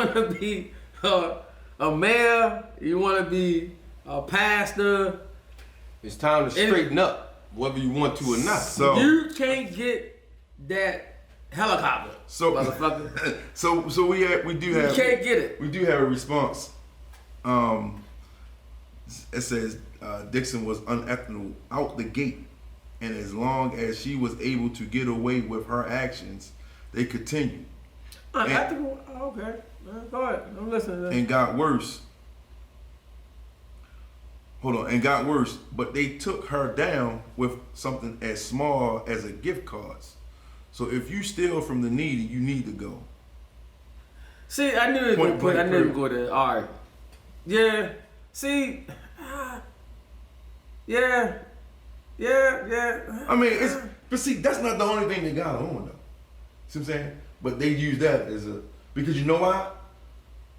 want to be a mayor, you want to be a pastor. It's time to straighten up, whether you want to or not. So You can't get that helicopter, motherfucker. so we do have. You can't get it. We do have a response. It says Dixon was unethical out the gate, and as long as she was able to get away with her actions, they continued. Unethical? Okay. Go ahead. I'm listening. And got worse. Hold on, and got worse. But they took her down with something as small as a gift cards. So if you steal from the needy, you need to go. See, I knew it was going. I knew it was going there. All right. Yeah. See. Yeah. I mean, but see, that's not the only thing they got on though. See what I'm saying? But they use that as because you know why?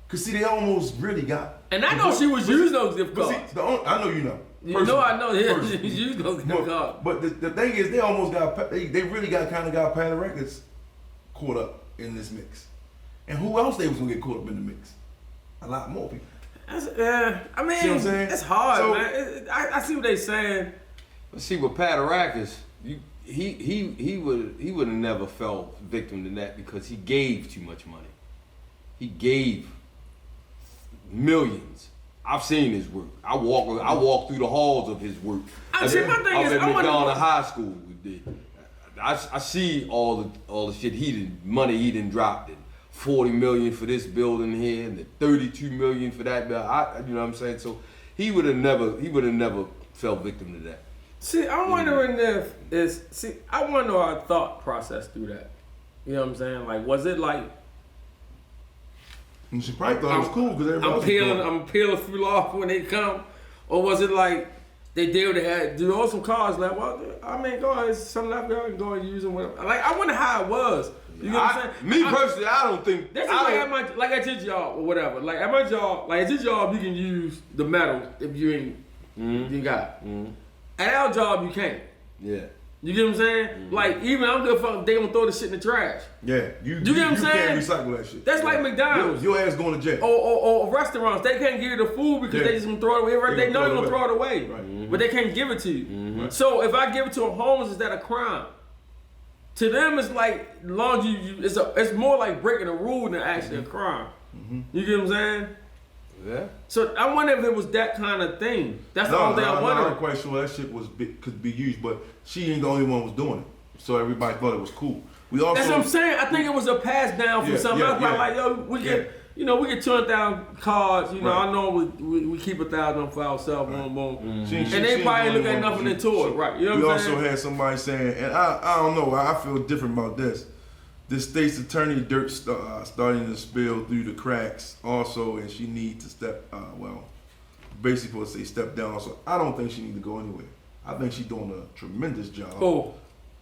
Cause see, they almost really got. And I know she was using those gift cards. See, I know you know. You know I know. Yeah, she was using those gift cards. But the thing is, they almost got. They really got Patty Records caught up in this mix. And who else they was gonna get caught up in the mix? A lot more people. I mean, see what I'm saying? It's hard, so, man. I see what they saying. But see, with Padarakis, he would have never fell victim to that because he gave too much money. He gave millions. I've seen his work. I walk through the halls of his work. My thing is, at McDonald High School. I see all the shit money he done dropped it. 40 million for this building here and the 32 million for that building. You know what I'm saying? So he would have never fell victim to that. See, I'm wondering I want to know our thought process through that. You know what I'm saying? Like, was it like? And she probably thought it was cool because everybody. I'm peeling through off when they come, or was it like they did? They had do all some cars like, well, I mean, go ahead, some left y'all can go and use them. Whatever. Like, I wonder how it was. You know what I'm saying? Me personally, I don't think. That's just like at your job or whatever. Like at my job, like at your job, you can use the metal if you ain't you got. Mm-hmm. At our job, you can't. Yeah. You get what I'm saying? Mm-hmm. Like even I'm good fuck, they gonna throw the shit in the trash. Yeah. You get what I'm saying? Can't recycle that shit. That's like McDonald's. Your ass going to jail. Or restaurants, they can't give you the food because they just gonna throw it away. Right? They know they're gonna throw it away, right. Mm-hmm. But they can't give it to you. Mm-hmm. So if I give it to a homeless, is that a crime? To them, it's like long as it's more like breaking a rule than actually a crime. Mm-hmm. You get what I'm saying? Yeah. So I wonder if it was that kind of thing. That's the only thing I wonder. I'm not quite sure that shit could be used, but she ain't the only one was doing it, so everybody thought it was cool. We also, that's what I'm saying. I think it was a pass down from something else. Like, yo, we get. You know, we get 200,000 cards. You know, I know we keep 1,000 for ourselves. Boom, boom. Mm-hmm. And they probably look at nothing into it, right? You know what I'm saying? We also had somebody saying, and I don't know, I feel different about this. The state's attorney dirt starting to spill through the cracks also, and she needs to basically say step down. So I don't think she needs to go anywhere. I think she's doing a tremendous job. Oh,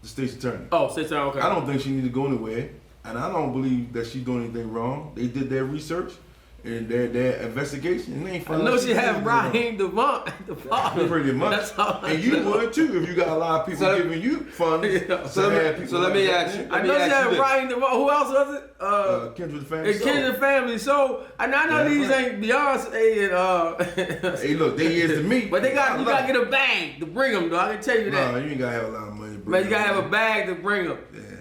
the state's attorney. Oh, state's attorney. Okay. I don't think she needs to go anywhere. And I don't believe that she's doing anything wrong. They did their research and their investigation, and they ain't finding. I know she had Raheem Devon. Pretty much. That's all and you would too if you got a lot of people giving you funds. So let me ask you. I know she had Raheem Devon. Who else was it? Kindred Family. Kindred Family. So I know these ain't Beyonce and. Hey, look, they is to me. But you gotta get a bag to bring them, though. I can tell you that. No, you ain't gotta have a lot of money. Man, you gotta have a bag to bring them. Yeah.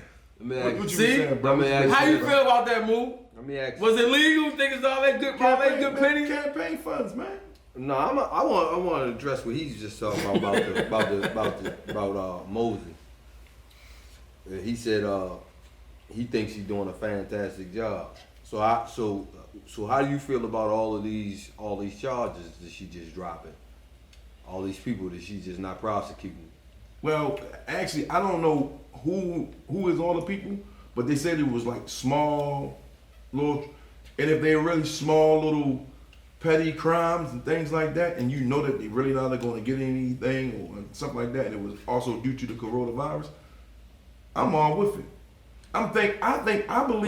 See? How you feel about that move? Let me ask you. Was it legal? Think it's all that good pennies? Campaign funds, man. No, I want to address what he's just talking about Mosey. He said he thinks he's doing a fantastic job. So how do you feel about all these charges that she just dropping? All these people that she's just not prosecuting. Well, actually, I don't know who is all the people, but they said it was like small, little, and if they're really small, little, petty crimes and things like that, and you know that they really not going to get anything or something like that, and it was also due to the coronavirus, I'm all with it. I believe.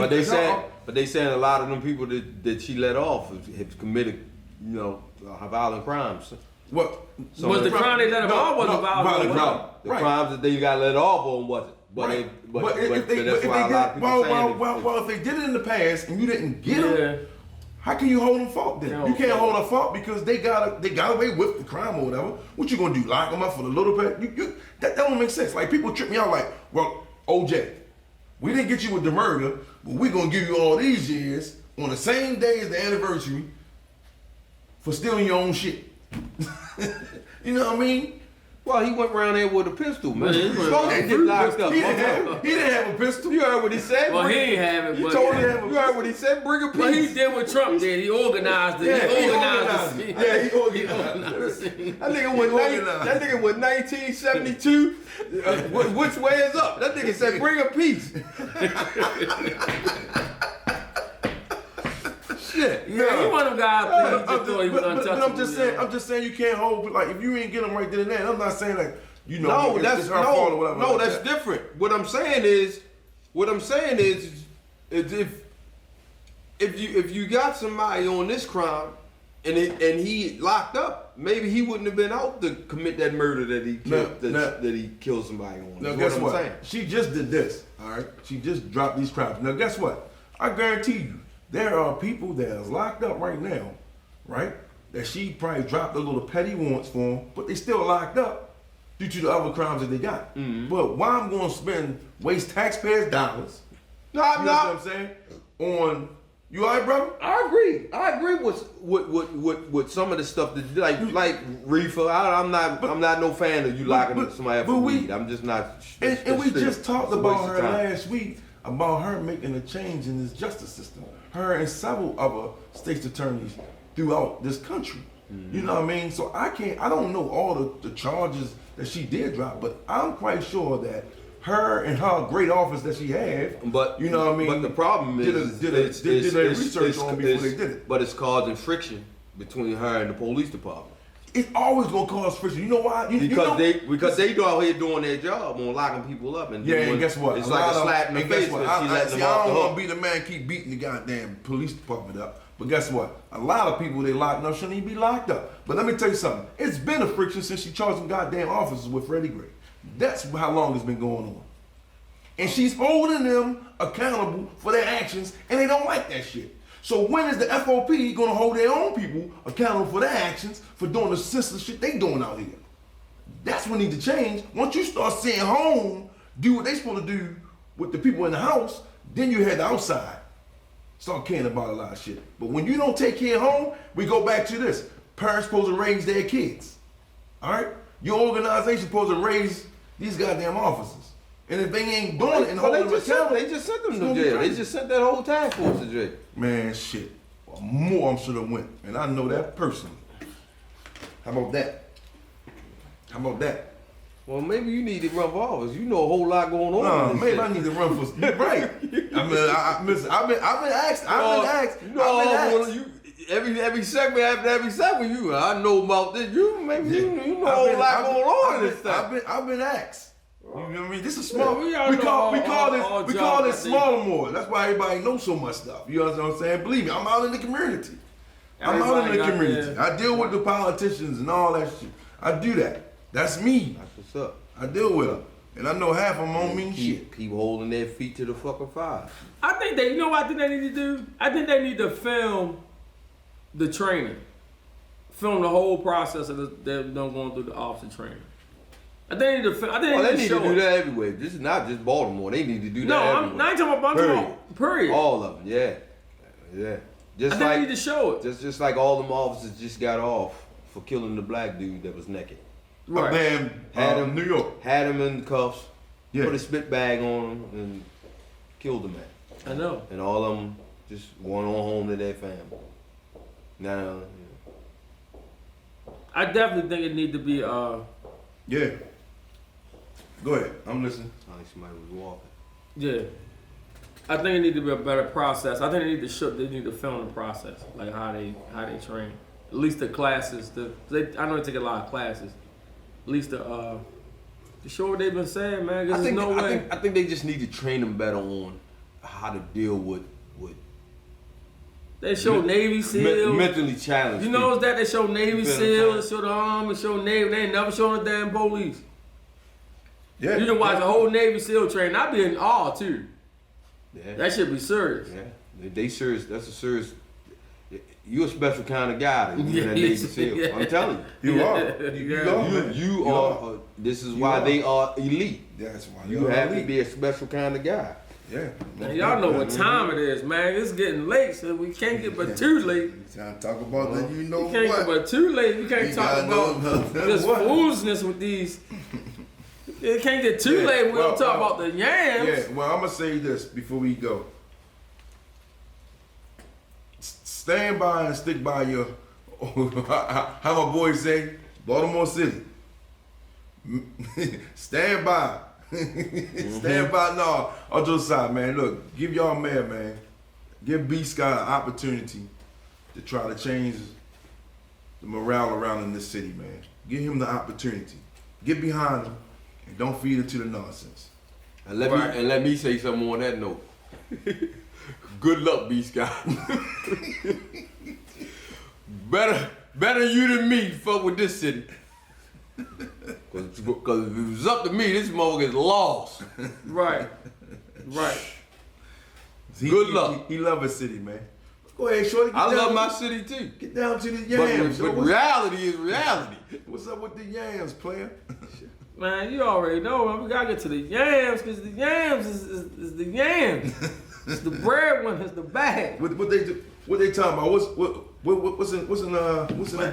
But they saying a lot of them people that she let off have committed, violent crimes. What was the crime they let him off? Was violent crime? The crimes that they got let off on wasn't. But if they did it in the past and you didn't get them, How can you hold them fault then? No, You can't no. hold them fault because they got away with the crime or whatever. What you gonna do? Lock them up for the little bit? That don't make sense. Like people trip me out like, well, OJ, we didn't get you with the murder, but we gonna give you all these years on the same day as the anniversary for stealing your own shit. You know what I mean? Well, he went around there with a pistol, man. Yeah, he He's went supposed to around get locked up. He didn't have a pistol. You heard what he said? Well, he ain't have it, He but told him. You heard what he said? Bring a piece. what he did with Trump did, he organized it. Yeah, he he organized organized it. it. Yeah, he organized it. That nigga was that nigga was 1972. Which way is up? That nigga said, "Bring a piece." Shit. Yeah, he one of them guys that he just thought he was but untouchable. I'm just saying you can't hold like if you ain't get them right then and there. I'm not saying like No, it's her fault or whatever. no, like that's that. different. What I'm saying is if you got somebody on this crime and he locked up, maybe he wouldn't have been out to commit that murder that he killed that he killed somebody on. Now Is guess I'm what? saying. She just did this. All right, she just dropped these crimes. Now guess what? I guarantee you, there are people that is locked up right now, right? That she probably dropped a little petty warrants for them, but they still locked up due to the other crimes that they got. But why I'm going to waste taxpayers' dollars? No, You I'm know not. what I'm saying? On you, all right, brother? I agree with some of the stuff that like reefer. I'm not no fan of you locking somebody up for weed. I'm just not. And we just talked it's a about waste of her time. last week about her making a change in this justice system. Her and several other state's attorneys throughout this country. You know what I mean? So I don't know all the charges that she did drop, but I'm quite sure that her and her great office that she had, But you know what I mean? But the problem is, did a research on before they did it. But it's causing friction between her and the police department It's always gonna cause friction. You know why? because they go out here doing their job on locking people up and Yeah, doing, and guess what? It's like a slap in the face what? that she letting them I off the don't want hook. to be the man keep beating the goddamn police department up. But guess what? A lot of people they locked up shouldn't even be locked up. But let me tell you something. It's been a friction since she charged some goddamn officers with Freddie Gray. That's how long it's been going on. And she's holding them accountable for their actions, and they don't like that shit. So when is the FOP gonna hold their own people accountable for their actions for doing the senseless shit they doing out here? That's what need to change. Once you start seeing home do what they supposed to do with the people in the house, then you head to outside. Start caring about a lot of shit. But when you don't take care of home, we go back to this. Parents supposed to raise their kids. All right? Your organization supposed to raise these goddamn officers. And if they ain't doing it and holding them accountable, They just sent them it's to gonna be jail. They crazy. just sent that whole task force to jail. Man, shit. More should have went. And I know that personally. How about that? How about that? Well, maybe you need to run for office. You know a whole lot going on. in this Maybe shit. I need to run for. You're right. Listen, I've been asked. Every segment after every segment, I know about this. You know a whole lot going on in this stuff. I've been asked. You know what I mean? This is small. Yeah, we we all know call all this jobs, I think. smaller more. That's why everybody knows so much stuff. You know what I'm saying? Believe me, I'm out in the community. I'm out in the Everybody got community. their- I deal with the politicians and all that shit. I do that. That's me. That's what's up. I deal with them. And I know half of them don't mean shit. Keep holding their feet to the fucking fire. I think you know what I think they need to do? I think they need to film the training. Film the whole process of them going through the officer training. I think they need to film. I think Well, they they need need to to show do it. that everywhere. This is not just Baltimore. They need to do No, that I'm everywhere. not talking about Baltimore. Period. All of them, yeah. I Just think they need like to show it. just like all them officers just got off for killing the black dude that was naked. Up there in Had him New York. Had him in cuffs, Yeah. put a spit bag on him, and killed the man. I know. And all of them just went on home to their family. Now, I definitely think it need to be Yeah. Go ahead. I'm listening. like somebody was walking. yeah. I think it need to be a better process. I think they need to they need to film the process, like how they train. At least the classes. I know they take a lot of classes. At least to show what they've been saying, man. Cause there's no way. I think they just need to train them better on how to deal with They show Navy SEALs. mentally challenged. You know that they show Navy You feel SEALs, show the Army, show Navy. They ain't never showing the damn police. Yeah. You can watch the whole Navy SEAL training. I'd be in awe too. Yeah. That should be serious. Yeah, they serious. That's a serious. you a special kind of guy. That you in that Navy SEAL. I'm telling you. You are. You are. This is why they are elite. That's why You have to be a special kind of guy. Yeah. Man, y'all know what time it is, man. It's getting late, so we can't get but too late. Trying to talk about that, you know You can't get what? but too late. You can't You talk gotta know about that this what? foolishness with these. It can't get too Yeah, late. We well, don't talk about the yams. Yeah, well, I'm gonna say this before we go. Stand by and stick by your. How my boys say, Baltimore City. Stand by. Stand by. No, on your side, man. Look, give y'all mayor, man. Give B Scott an opportunity to try to change the morale around in this city, man. Give him the opportunity. Get behind him and don't feed into the nonsense. And let me say something on that note. Good luck, B Scott. better you than me fuck with this city. Cause if it was up to me, this motherfucker is lost. Right. Good luck. He love his city, man. Go ahead, shorty. I love my city too. Get down to the yams. But reality is reality. What's up with the yams, player? Man, you already know, man. We gotta get to the yams, because the yams is the yams. It's the bread one, it's the bag. What they talking about? What's in the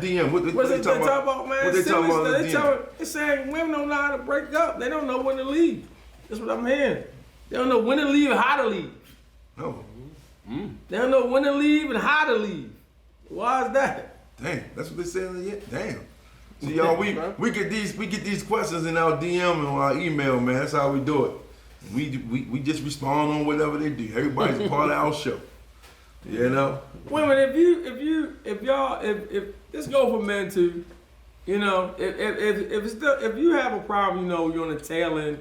DM? What's they talking about, man? What they talking about in the DM? They saying women don't know how to break up. They don't know when to leave. That's what I'm hearing. They don't know when to leave and how to leave. No. They don't know when to leave and how to leave. Why is that? Damn, that's what they saying in the Damn. See y'all, we get these questions in our DM and our email, man. That's how we do it. We just respond on whatever they do. Everybody's a part of our show. You know? Women, if y'all this go for men too, you know, if you have a problem, you know, you're on the tail end.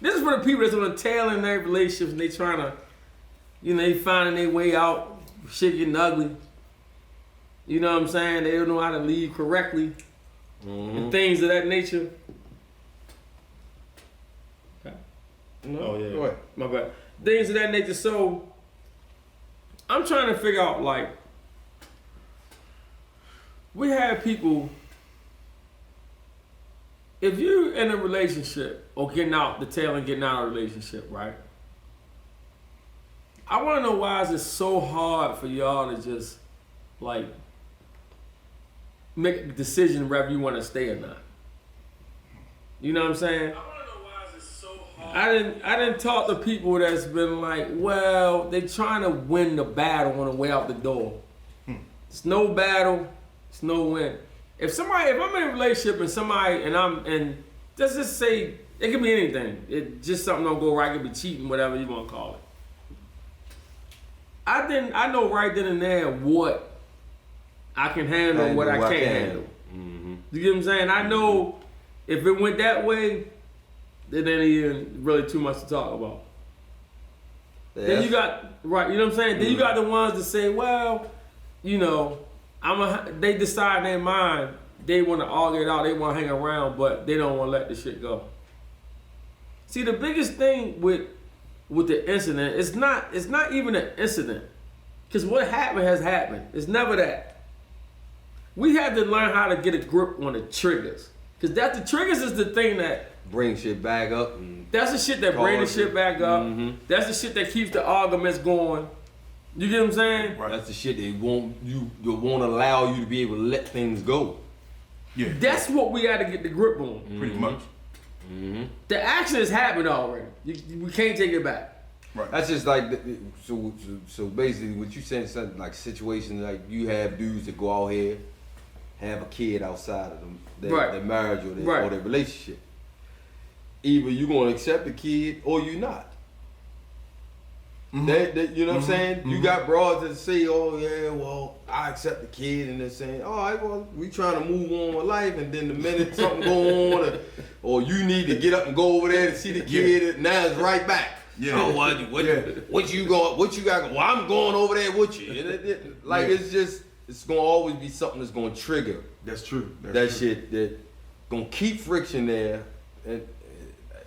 This is for the people that's on the tail end of their relationships and they trying to, you know, they finding their way out, shit getting ugly. You know what I'm saying? They don't know how to leave correctly. And things of that nature. Okay. No? Oh yeah. Go ahead. My bad. Things of that nature. So I'm trying to figure out, like, we have people, if you in a relationship or getting out the tail and getting out of a relationship, right? I want to know why is it so hard for y'all to just, like, make a decision whether you want to stay or not. You know what I'm saying? I want to know why is it so hard. I didn't talk to people that's been like, well, they trying to win the battle on the way out the door. It's no battle, it's no win. If I'm in a relationship and let's just say it could be anything. It just something don't go right. It could be cheating, whatever you want to call it. I know right then and there what I can handle and what I can't handle. Mm-hmm. You get what I'm saying? I know if it went that way, then it ain't even really too much to talk about. Yeah. Then you got, right, you know what I'm saying? Then you got the ones that say, well, you know, they decide in their mind, they want to argue it out, they want to hang around, but they don't want to let the shit go. See, the biggest thing with the incident, it's not even an incident. Because what happened has happened. It's never that. We have to learn how to get a grip on the triggers. Because the triggers is the thing that Bring shit back up. that's the shit that brings the shit back up. Mm-hmm. That's the shit that keeps the arguments going. You get what I'm saying? Right. That's the shit they won't allow you to be able to let things go. Yeah. That's what we got to get the grip on. Pretty much. Mm-hmm. The action has happened already. We can't take it back. Right. That's just like so basically what you saying, something like situations like you have dudes that go out here, have a kid outside of them, their marriage or their relationship. Either you gonna accept the kid or you not. Mm-hmm. You know what I'm saying? Mm-hmm. You got broads that say, oh yeah, well, I accept the kid, and they're saying, all right, well, we trying to move on with life, and then the minute something go on, or you need to get up and go over there to see the kid, now it's right back. Yeah. Oh, what you got? Well, I'm going over there with you. It's gonna always be something that's gonna trigger. That's true. That shit that gonna keep friction there, and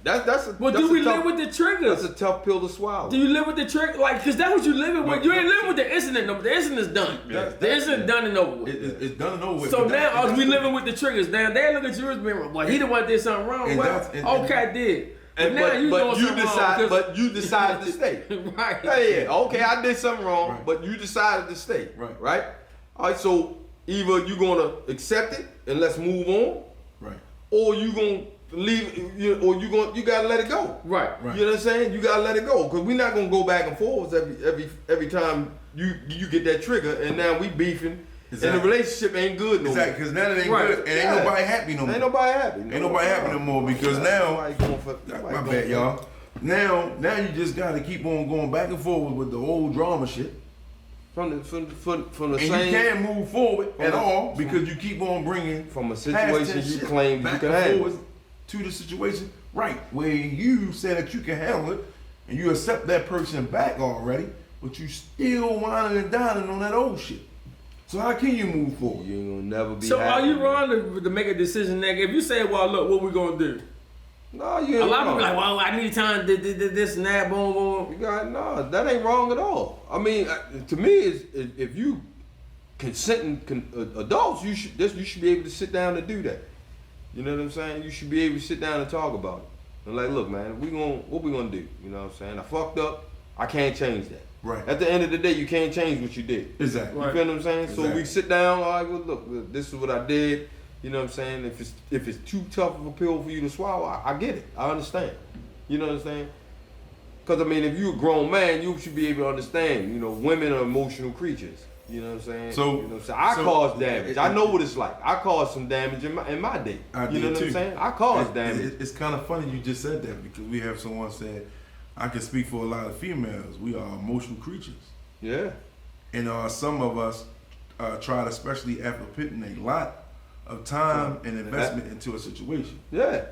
That's a. Well, that's do a we tough, live with the triggers? That's a tough pill to swallow. Do you live with the trigger? Like, because that's what you living with. You ain't living with the incident. No, the incident's done. The incident done and over with. It's done and over with. So But now that's we the- living with the triggers. Now they look at you as being, well, he the one that did something wrong. And Well, that's- and- okay, I did. But now you but doing you something decide. wrong. But you decided to stay. Right. Yeah. Okay, I did something wrong, Right. but you decided to stay. Right. Right. All right. So either you gonna accept it and let's move on, Right. or you gonna leave, or you gotta let it go. Right. Right. You know what I'm saying? You gotta let it go because we're not gonna go back and forth every time you get that trigger, and now we beefing, Exactly. and the relationship ain't good no Exactly, more. because now it ain't Right. good, and ain't Yeah. nobody happy no more. Ain't nobody happy. Ain't nobody happy no more because now. Nobody going for, My nobody bad, going for- y'all. Now you just gotta keep on going back and forward with the old drama shit, From the and same you can't move forward at the- all because you keep on bringing from a past situation tense you shit claimed you back could and handle. forward to the situation, right? Where you said that you can handle it, and you accept that person back already, but you still whining and dining on that old shit. So how can you move forward? You ain't gonna never be. So happy. are you wrong to make a decision, nigga? If you say, well, look, what we gonna do? No, you A ain't lot of wrong. people like, well, I need time to this and that, boom, boom. You got no. That ain't wrong at all. I mean, to me, is if you consenting adults, you should be able to sit down and do that. You know what I'm saying? You should be able to sit down and talk about it. And like, look, man, what we gonna do? You know what I'm saying? I fucked up. I can't change that. Right. At the end of the day, you can't change what you did. Exactly. You feel what I'm saying? So Exactly. we sit down. All right, well, look, this is what I did. You know what I'm saying? If it's too tough of a pill for you to swallow, I get it. I understand. You know what I'm saying? Because I mean, if you're a grown man, you should be able to understand. You know, women are emotional creatures. You know what I'm saying? So- you know what I'm saying? I so- caused damage. I know what it's like. I caused some damage in my day. I You know did what too. I'm saying? I caused damage. It's kind of funny you just said that because we have someone said, I can speak for a lot of females. We are emotional creatures. Yeah. And some of us tried, especially after putting a lot of time and investment into a situation. Yeah.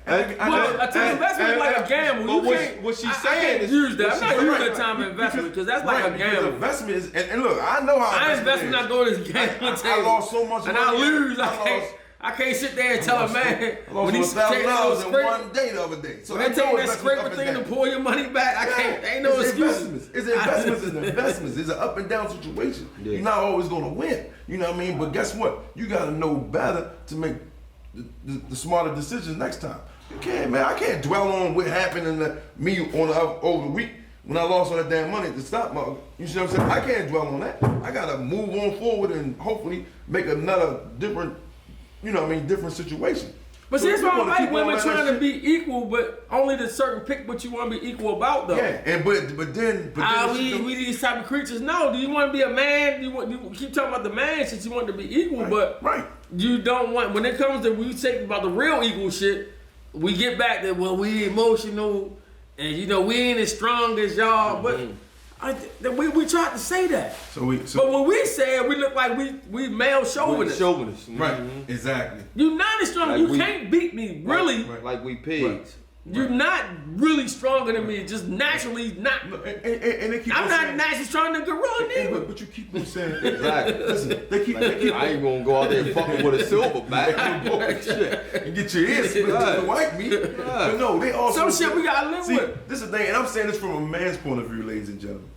And I- Well, a time investment is like a gamble. But You what, can't- what she's I saying can't is use that. I'm not using right, a time investment because that's like Right, a because gamble. investment is, and look, I know how I invest when I go to this gambling I table. lost so much and money. I lose. I I can't sit there and tell a man I lost when he's $1,000 taking those in scraper, one day the other day. So when I they take know that investment scraper up and thing to down. pull your money back, I can't. Ain't no It's excuses. investments. It's investments. It's investments. It's an up and down situation. Yeah. You're not always gonna win. You know what I mean? But guess what? You gotta know better to make the smarter decisions next time. You can't, man. I can't dwell on what happened in me over the week when I lost all that damn money at the stock market. You see what I'm saying? I can't dwell on that. I gotta move on forward and hopefully make another different, you know what I mean, different situation. But So see, that's if you why I wanna like keep on women like that trying to shit- be equal, but only to certain pick what you want to be equal about, though. Yeah, and but then We these type of creatures. No, do you want to be a man? You keep talking about the man since you want to be equal, but right. you don't want. When it comes to we say about the real equal shit, we get back to well, we emotional, and you know we ain't as strong as y'all. But we tried to say that. So But when we say it, we look like we male chauvinists. Chauvinist. right, Mhm. exactly. You're not as strong. Like you we- can't beat me. Really, Right. Like we pigs. you're not really stronger than me. Just naturally not. And they keep I'm on not saying, naturally stronger than gorilla neither. but you keep on saying Exactly. Listen, they keep I ain't gonna go out there and fucking with a silverback. Shit. and get your ears split Right. to the white meat. But no, they also Some shit we gotta live see, with. this is the thing, and I'm saying this from a man's point of view, ladies and gentlemen.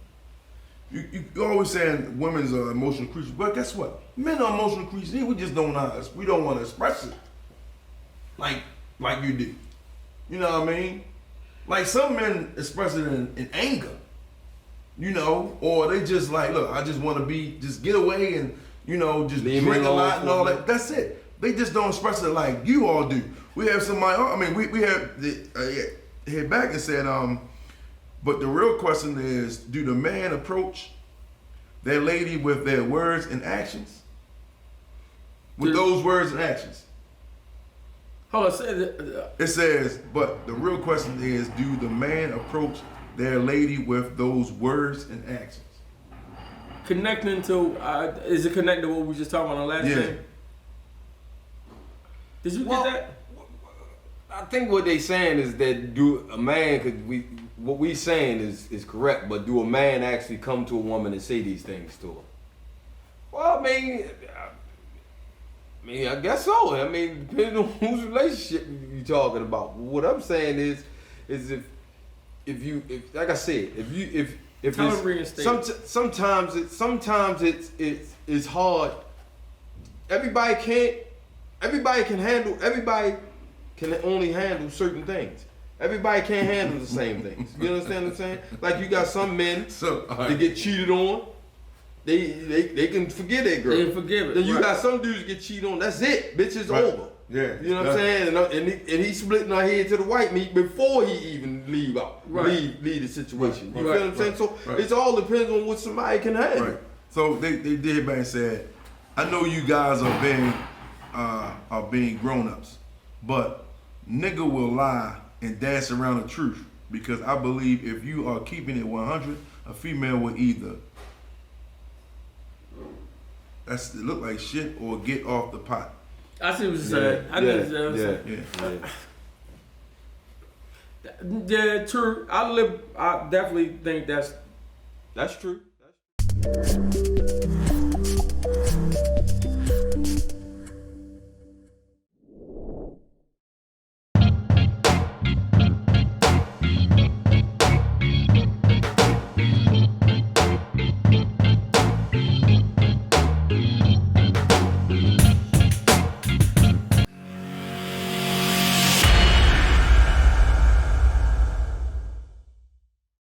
You always saying women's are emotional creatures, but guess what? Men are emotional creatures. We just don't know. We don't want to express it like you do. You know what I mean? Like some men express it in anger, you know, or they just like, look, I just want to just get away and, you know, just Leave me drink a alone lot and for all a that. That's it. They just don't express it like you all do. We have somebody, I mean, we have hit back and said, but the real question is, do the man approach that lady with their words and actions? With those words and actions. Hold on, say that. It says, but the real question is, do the man approach their lady with those words and actions? Connecting to is it connected to what we just talked about on the last Yeah. thing? Did you Well, get that? I think what they saying is that do a man could what we saying is correct, but do a man actually come to a woman and say these things to her? Well, I mean, I mean, I guess so. I mean, depending on whose relationship you talking about. What I'm saying is if like I said, if Tell it's, them reinstate. sometimes it's hard. Everybody can only handle certain things. Everybody can't handle the same things. You understand what I'm saying? Like you got some men that get cheated on. They can forgive that girl. They can forgive it. Then you Right. got some dudes get cheated on. That's it. Bitch, it's Right. over. Yeah. You know what I'm saying? And he splitting her head to the white meat before he even leave the situation. You Right. feel what I'm saying? So Right. it's all depends on what somebody can handle. Right. So they did back and said, I know you guys are being grown ups, but nigga will lie and dance around the truth because I believe if you are keeping it 100, a female will either look like shit or get off the pot. I see what you're saying. I get what you're saying. Yeah, true. I definitely think that's That's true.